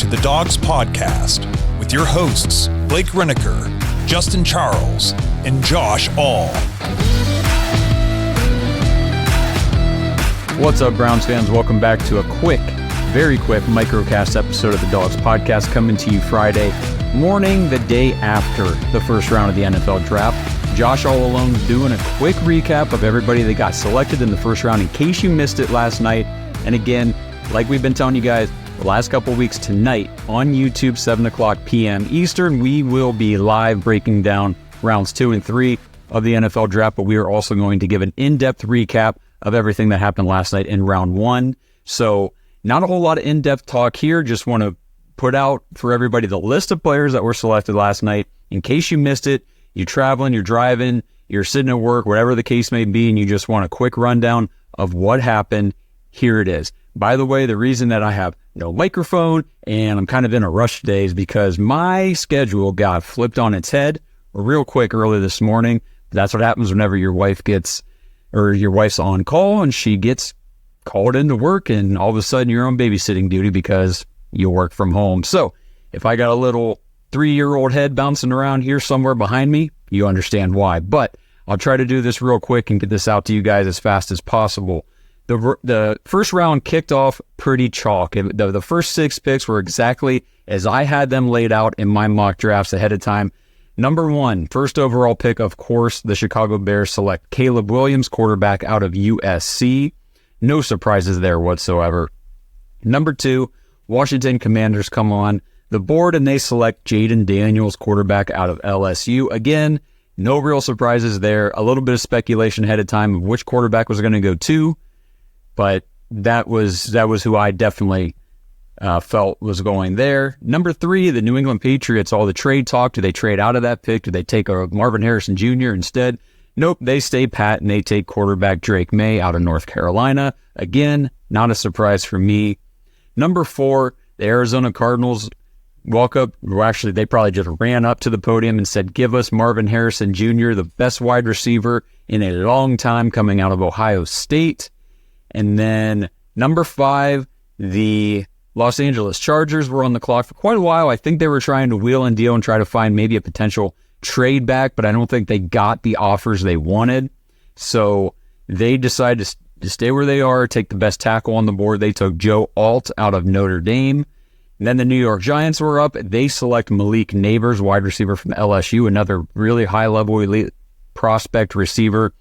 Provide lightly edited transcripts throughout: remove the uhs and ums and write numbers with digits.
to the Dawgs podcast with your hosts, Blake Reneker, Justin Charles, and Josh All. What's up, Browns fans? Welcome back to a very quick microcast episode of the Dawgs podcast, coming to you Friday morning, the day after the first round of the NFL draft. Josh all alone doing a quick recap of everybody that got selected in the first round in case you missed it last night. And again, like we've been telling you guys the last couple of weeks, tonight on YouTube, 7 o'clock p.m. Eastern, we will be live breaking down rounds 2 and 3 of the NFL draft, but we are also going to give an in-depth recap of everything that happened last night in round 1. So not a whole lot of in-depth talk here. Just want to put out for everybody the list of players that were selected last night. In case you missed it, you're traveling, you're driving, you're sitting at work, whatever the case may be, and you just want a quick rundown of what happened, here it is. By the way, the reason that I have no microphone and I'm kind of in a rush today is because my schedule got flipped on its head real quick early this morning. That's what happens whenever your wife's on call and she gets called into work, and all of a sudden you're on babysitting duty because you work from home. So if I got a little 3-year-old head bouncing around here somewhere behind me, you understand why. But I'll try to do this real quick and get this out to you guys as fast as possible. The first round kicked off pretty chalk. The first 6 picks were exactly as I had them laid out in my mock drafts ahead of time. Number 1, first overall pick, of course, the Chicago Bears select Caleb Williams, quarterback out of USC. No surprises there whatsoever. Number 2, Washington Commanders come on the board and they select Jaden Daniels, quarterback out of LSU. Again, no real surprises there. A little bit of speculation ahead of time of which quarterback was going to go to, but that was who I definitely felt was going there. Number 3, the New England Patriots, all the trade talk. Do they trade out of that pick? Do they take a Marvin Harrison Jr. instead? Nope, they stay pat and they take quarterback Drake May out of North Carolina. Again, not a surprise for me. Number 4, the Arizona Cardinals walk up. Well, actually, they probably just ran up to the podium and said, give us Marvin Harrison Jr., the best wide receiver in a long time, coming out of Ohio State. And then number 5, the Los Angeles Chargers were on the clock for quite a while. I think they were trying to wheel and deal and try to find maybe a potential trade back, but I don't think they got the offers they wanted. So they decided to stay where they are, take the best tackle on the board. They took Joe Alt out of Notre Dame. And then the New York Giants were up. They select Malik Neighbors, wide receiver from LSU, another really high-level elite prospect receiver.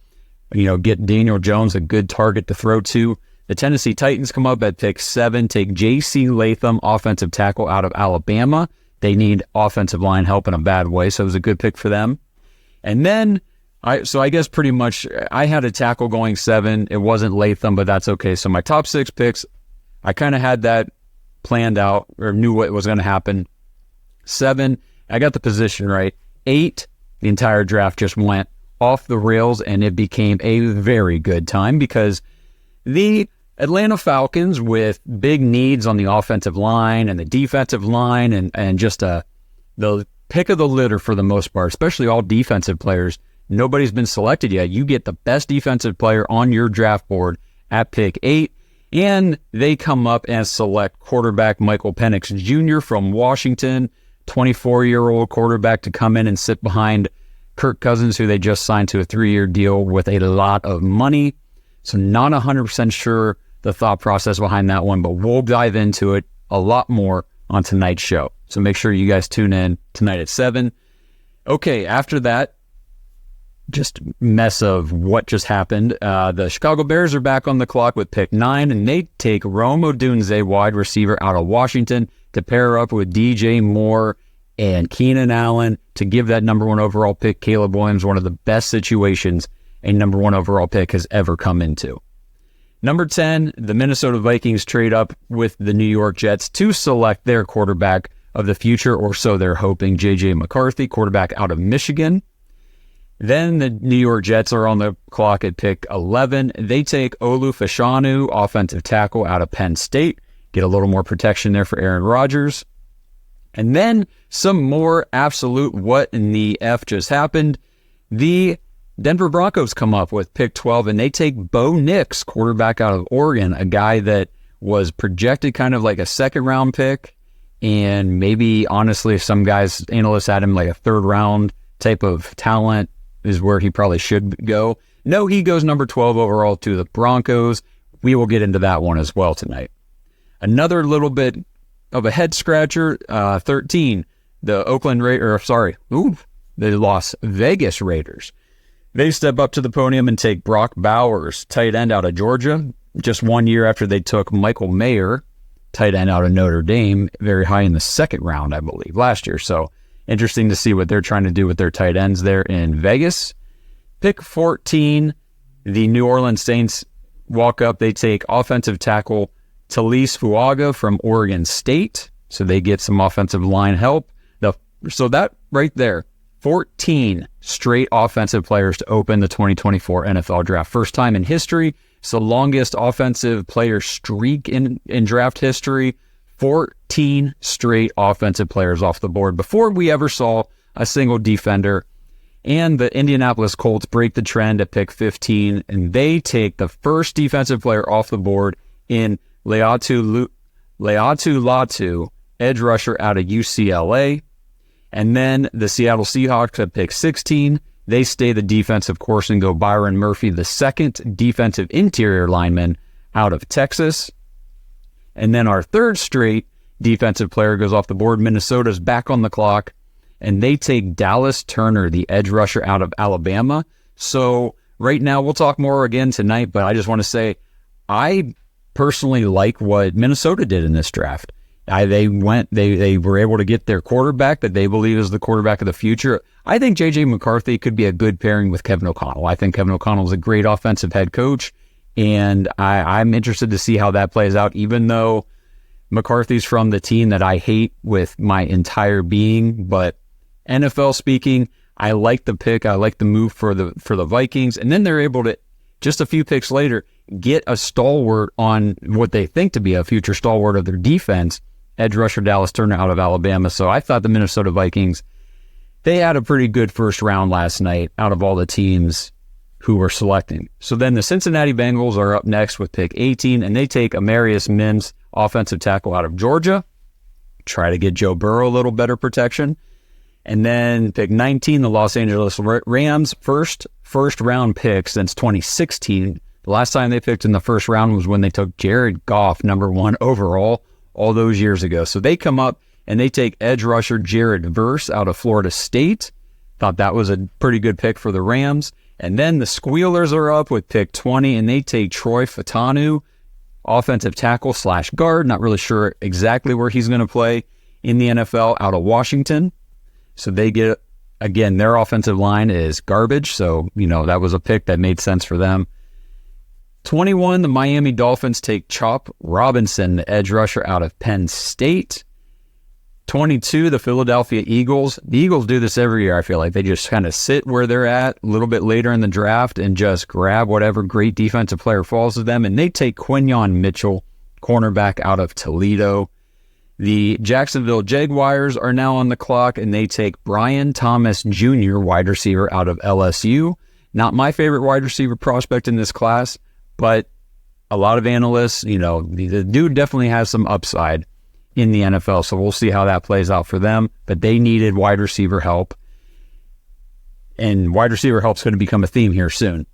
Get Daniel Jones a good target to throw to. The Tennessee Titans come up at pick 7, take J.C. Latham, offensive tackle out of Alabama. They need offensive line help in a bad way, so it was a good pick for them. And then, I guess pretty much I had a tackle going 7. It wasn't Latham, but that's okay. So my top 6 picks, I kind of had that planned out or knew what was going to happen. 7, I got the position right. 8, the entire draft just went off the rails, and it became a very good time because the Atlanta Falcons, with big needs on the offensive line and the defensive line and just the pick of the litter for the most part, especially all defensive players, nobody's been selected yet. You get the best defensive player on your draft board at pick 8, and they come up and select quarterback Michael Penix Jr. from Washington, 24-year-old quarterback to come in and sit behind Kirk Cousins, who they just signed to a 3-year deal with a lot of money. So not 100% sure the thought process behind that one, but we'll dive into it a lot more on tonight's show. So make sure you guys tune in tonight at 7. Okay, after that, just mess of what just happened. The Chicago Bears are back on the clock with pick 9, and they take Rome Odunze, wide receiver out of Washington, to pair up with DJ Moore and Keenan Allen to give that number 1 overall pick, Caleb Williams, one of the best situations a number 1 overall pick has ever come into. Number 10, the Minnesota Vikings trade up with the New York Jets to select their quarterback of the future, or so they're hoping, J.J. McCarthy, quarterback out of Michigan. Then the New York Jets are on the clock at pick 11. They take Olu Fashanu, offensive tackle out of Penn State, get a little more protection there for Aaron Rodgers. And then some more absolute what in the F just happened. The Denver Broncos come up with pick 12, and they take Bo Nix, quarterback out of Oregon, a guy that was projected kind of like a second-round pick And maybe, honestly, some guys, analysts had him like a third round type of talent is where he probably should go. No, he goes number 12 overall to the Broncos. We will get into that one as well tonight. Another little bit of a head scratcher, 13, the the Las Vegas Raiders. They step up to the podium and take Brock Bowers, tight end out of Georgia, just 1 year after they took Michael Mayer, tight end out of Notre Dame, very high in the second round, I believe, last year. So interesting to see what they're trying to do with their tight ends there in Vegas. Pick 14, the New Orleans Saints walk up. They take offensive tackle Talise Fuaga from Oregon State. So they get some offensive line help. So that right there, 14 straight offensive players to open the 2024 NFL Draft. First time in history. It's the longest offensive player streak in draft history. 14 straight offensive players off the board before we ever saw a single defender. And the Indianapolis Colts break the trend at pick 15, and they take the first defensive player off the board in Leatu Latu, edge rusher out of UCLA. And then the Seattle Seahawks at pick 16, they stay the defensive course and go Byron Murphy, the second defensive interior lineman out of Texas. And then our third straight defensive player goes off the board. Minnesota's back on the clock, and they take Dallas Turner, the edge rusher out of Alabama. So right now, we'll talk more again tonight, but I just want to say I personally like what Minnesota did in this draft. They were able to get their quarterback that they believe is the quarterback of the future. I think J.J. McCarthy could be a good pairing with Kevin O'Connell. I think Kevin O'Connell is a great offensive head coach, and I'm interested to see how that plays out, even though McCarthy's from the team that I hate with my entire being. But NFL speaking, I like the pick. I like the move for the Vikings. And then they're able to, just a few picks later, get a stalwart on what they think to be a future stalwart of their defense, edge rusher Dallas Turner out of Alabama. So I thought the Minnesota Vikings, they had a pretty good first round last night out of all the teams who were selecting. So then the Cincinnati Bengals are up next with pick 18, and they take Amarius Mims, offensive tackle out of Georgia, try to get Joe Burrow a little better protection. And then pick 19, the Los Angeles Rams, first round pick since 2016. The last time they picked in the first round was when they took Jared Goff, number 1 overall, all those years ago. So they come up and they take edge rusher Jared Verse out of Florida State. Thought that was a pretty good pick for the Rams. And then the Squealers are up with pick 20, and they take Troy Fatanu, offensive tackle / guard. Not really sure exactly where he's going to play in the NFL, out of Washington. So they get, again, their offensive line is garbage. So, that was a pick that made sense for them. 21, the Miami Dolphins take Chop Robinson, the edge rusher out of Penn State. 22, the Philadelphia Eagles. The Eagles do this every year, I feel like. They just kind of sit where they're at a little bit later in the draft and just grab whatever great defensive player falls to them. And they take Quinyon Mitchell, cornerback out of Toledo. The Jacksonville Jaguars are now on the clock, and they take Brian Thomas Jr., wide receiver out of LSU. Not my favorite wide receiver prospect in this class, but a lot of analysts, the dude definitely has some upside in the NFL, so we'll see how that plays out for them. But they needed wide receiver help, and wide receiver help is going to become a theme here soon.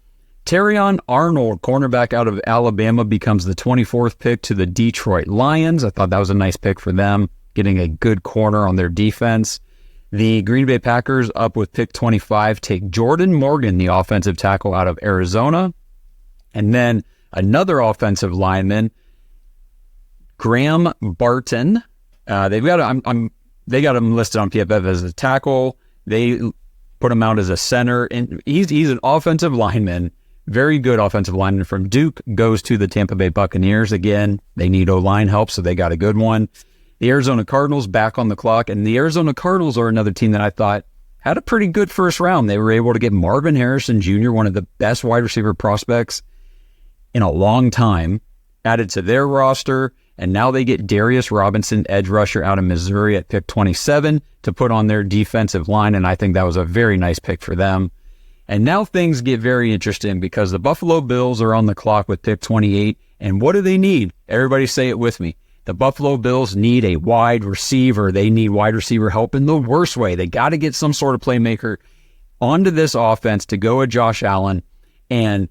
Terrion Arnold, cornerback out of Alabama, becomes the 24th pick to the Detroit Lions. I thought that was a nice pick for them, getting a good corner on their defense. The Green Bay Packers, up with pick 25, take Jordan Morgan, the offensive tackle out of Arizona. And then another offensive lineman, Graham Barton. They got him listed on PFF as a tackle. They put him out as a center, and he's an offensive lineman, very good offensive lineman from Duke, goes to the Tampa Bay Buccaneers. Again, they need O-line help, so they got a good one. The Arizona Cardinals back on the clock, and the Arizona Cardinals are another team that I thought had a pretty good first round. They were able to get Marvin Harrison Jr., one of the best wide receiver prospects in a long time, added to their roster. And now they get Darius Robinson, edge rusher out of Missouri at pick 27 to put on their defensive line. And I think that was a very nice pick for them. And now things get very interesting because the Buffalo Bills are on the clock with pick 28. And what do they need? Everybody say it with me. The Buffalo Bills need a wide receiver. They need wide receiver help in the worst way. They got to get some sort of playmaker onto this offense to go at Josh Allen. And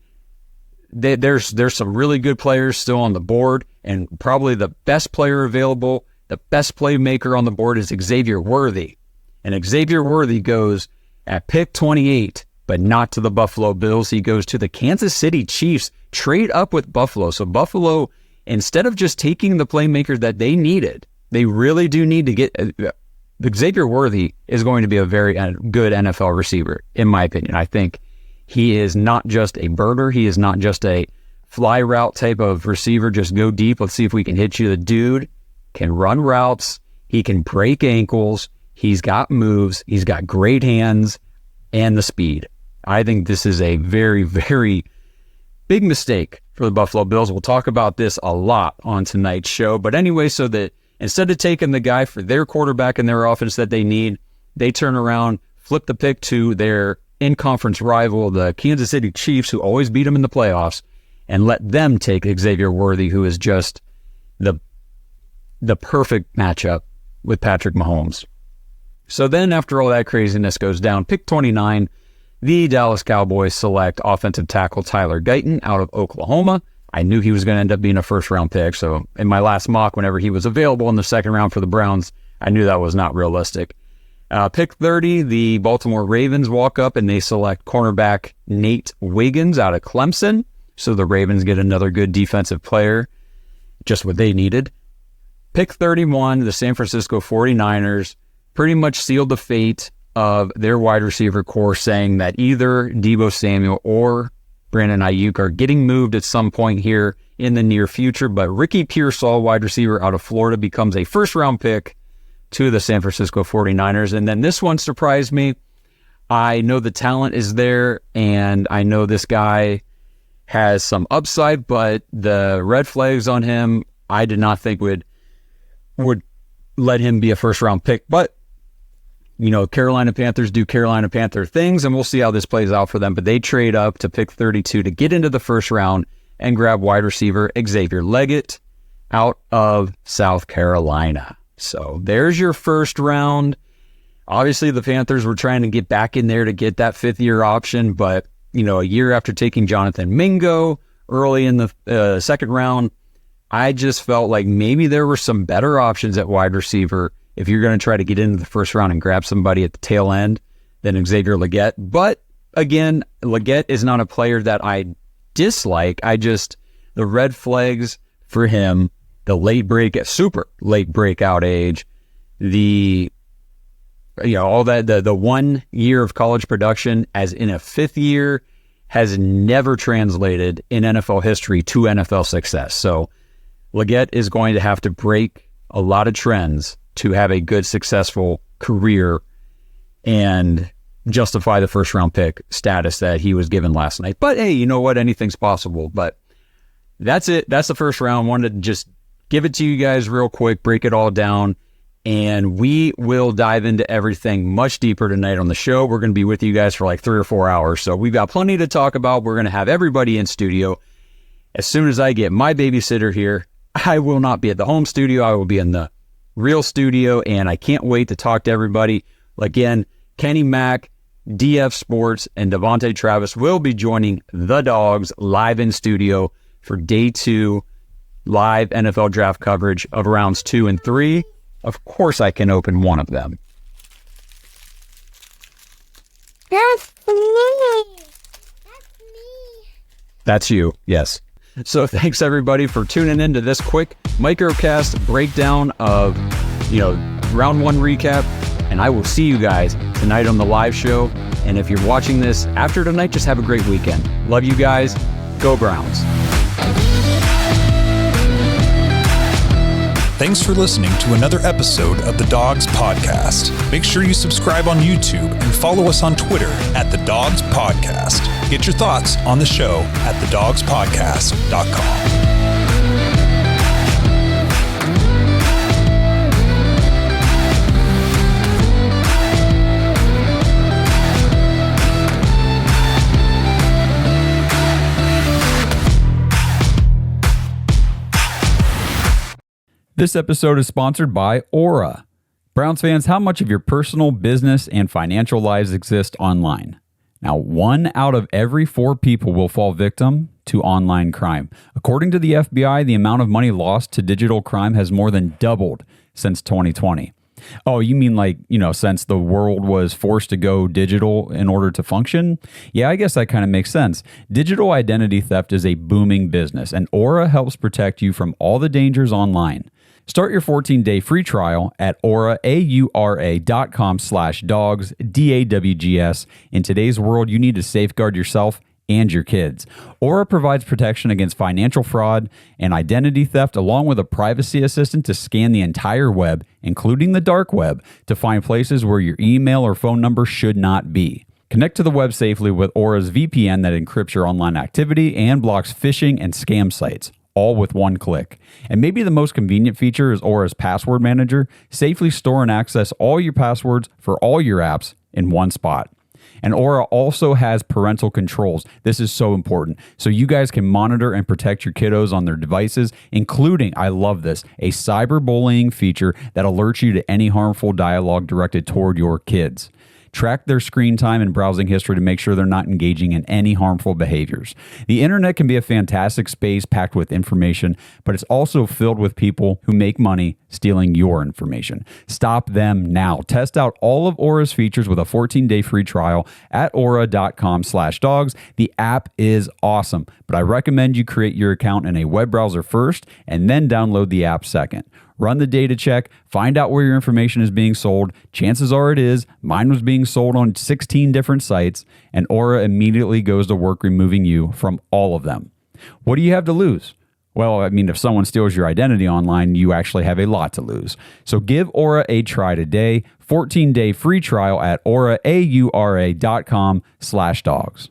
there's some really good players still on the board, and probably the best player available, the best playmaker on the board is Xavier Worthy. And Xavier Worthy goes at pick 28, but not to the Buffalo Bills. He goes to the Kansas City Chiefs, trade up with Buffalo. So Buffalo, instead of just taking the playmaker that they needed, they really do need to get... Xavier Worthy is going to be a very good NFL receiver, in my opinion. I think he is not just a burner. He is not just a fly route type of receiver. Just go deep. Let's see if we can hit you. The dude can run routes. He can break ankles. He's got moves. He's got great hands and the speed. I think this is a very, very big mistake for the Buffalo Bills. We'll talk about this a lot on tonight's show. But anyway, so that instead of taking the guy for their quarterback and their offense that they need, they turn around, flip the pick to their in-conference rival, the Kansas City Chiefs, who always beat them in the playoffs, and let them take Xavier Worthy, who is just the perfect matchup with Patrick Mahomes. So then after all that craziness goes down, pick 29, the Dallas Cowboys select offensive tackle Tyler Guyton out of Oklahoma. I knew he was going to end up being a first-round pick, so in my last mock, whenever he was available in the second round for the Browns, I knew that was not realistic. Pick 30, the Baltimore Ravens walk up and they select cornerback Nate Wiggins out of Clemson. So the Ravens get another good defensive player, just what they needed. Pick 31, the San Francisco 49ers pretty much sealed the fate of their wide receiver core, saying that either Deebo Samuel or Brandon Ayuk are getting moved at some point here in the near future. But Ricky Pearsall, wide receiver out of Florida, becomes a first-round pick to the San Francisco 49ers. And then this one surprised me. I know the talent is there, and I know this guy has some upside, but the red flags on him, I did not think would let him be a first-round pick. But, you know, Carolina Panthers do Carolina Panther things, and we'll see how this plays out for them. But they trade up to pick 32 to get into the first round and grab wide receiver Xavier Leggett out of South Carolina. So there's your first round. Obviously, the Panthers were trying to get back in there to get that fifth-year option, but, you know, a year after taking Jonathan Mingo early in the second round, I just felt like maybe there were some better options at wide receiver if you're going to try to get into the first round and grab somebody at the tail end than Xavier Leggett. But, again, Leggett is not a player that I dislike. The red flags for him, the super late breakout age, all that, the 1 year of college production as in a fifth year has never translated in NFL history to NFL success. So Leggett is going to have to break a lot of trends to have a good, successful career and justify the first round pick status that he was given last night. But hey, you know what? Anything's possible. But that's it. That's the first round. Wanted to just give it to you guys real quick, break it all down, and we will dive into everything much deeper tonight on the show. We're going to be with you guys for like 3 or 4 hours, so we've got plenty to talk about. We're going to have everybody in studio. As soon as I get my babysitter here, I will not be at the home studio. I will be in the real studio, and I can't wait to talk to everybody. Again, Kenny Mack, DF Sports, and Devontae Travis will be joining the Dawgs live in studio for day 2 live NFL draft coverage of rounds 2 and 3. Of course, I can open one of them. That's me. That's you, yes. So thanks everybody for tuning in to this quick microcast breakdown of, round 1 recap. And I will see you guys tonight on the live show. And if you're watching this after tonight, just have a great weekend. Love you guys. Go Browns. Thanks for listening to another episode of the Dawgs Podcast. Make sure you subscribe on YouTube and follow us on Twitter at the Dawgs Podcast. Get your thoughts on the show at thedawgspodcast.com. This episode is sponsored by Aura. Browns fans, how much of your personal, business, and financial lives exist online? Now, 1 out of every 4 people will fall victim to online crime. According to the FBI, the amount of money lost to digital crime has more than doubled since 2020. Oh, you mean since the world was forced to go digital in order to function? Yeah, I guess that kind of makes sense. Digital identity theft is a booming business, and Aura helps protect you from all the dangers online. Start your 14-day free trial at aura.com/dogs, DAWGS. In today's world, you need to safeguard yourself and your kids. Aura provides protection against financial fraud and identity theft, along with a privacy assistant to scan the entire web, including the dark web, to find places where your email or phone number should not be. Connect to the web safely with Aura's VPN that encrypts your online activity and blocks phishing and scam sites, all with one click. And maybe the most convenient feature is Aura's password manager. Safely store and access all your passwords for all your apps in one spot. And Aura also has parental controls. This is so important. So you guys can monitor and protect your kiddos on their devices, including, I love this, a cyberbullying feature that alerts you to any harmful dialogue directed toward your kids. Track their screen time and browsing history to make sure they're not engaging in any harmful behaviors. The internet can be a fantastic space packed with information, but it's also filled with people who make money stealing your information. Stop them now. Test out all of Aura's features with a 14-day free trial at aura.com/dogs. The app is awesome, but I recommend you create your account in a web browser first and then download the app second. Run the data check, find out where your information is being sold. Chances are it is. Mine was being sold on 16 different sites, and Aura immediately goes to work removing you from all of them. What do you have to lose? Well, I mean, if someone steals your identity online, you actually have a lot to lose. So give Aura a try today. 14-day free trial at aura.com/dogs.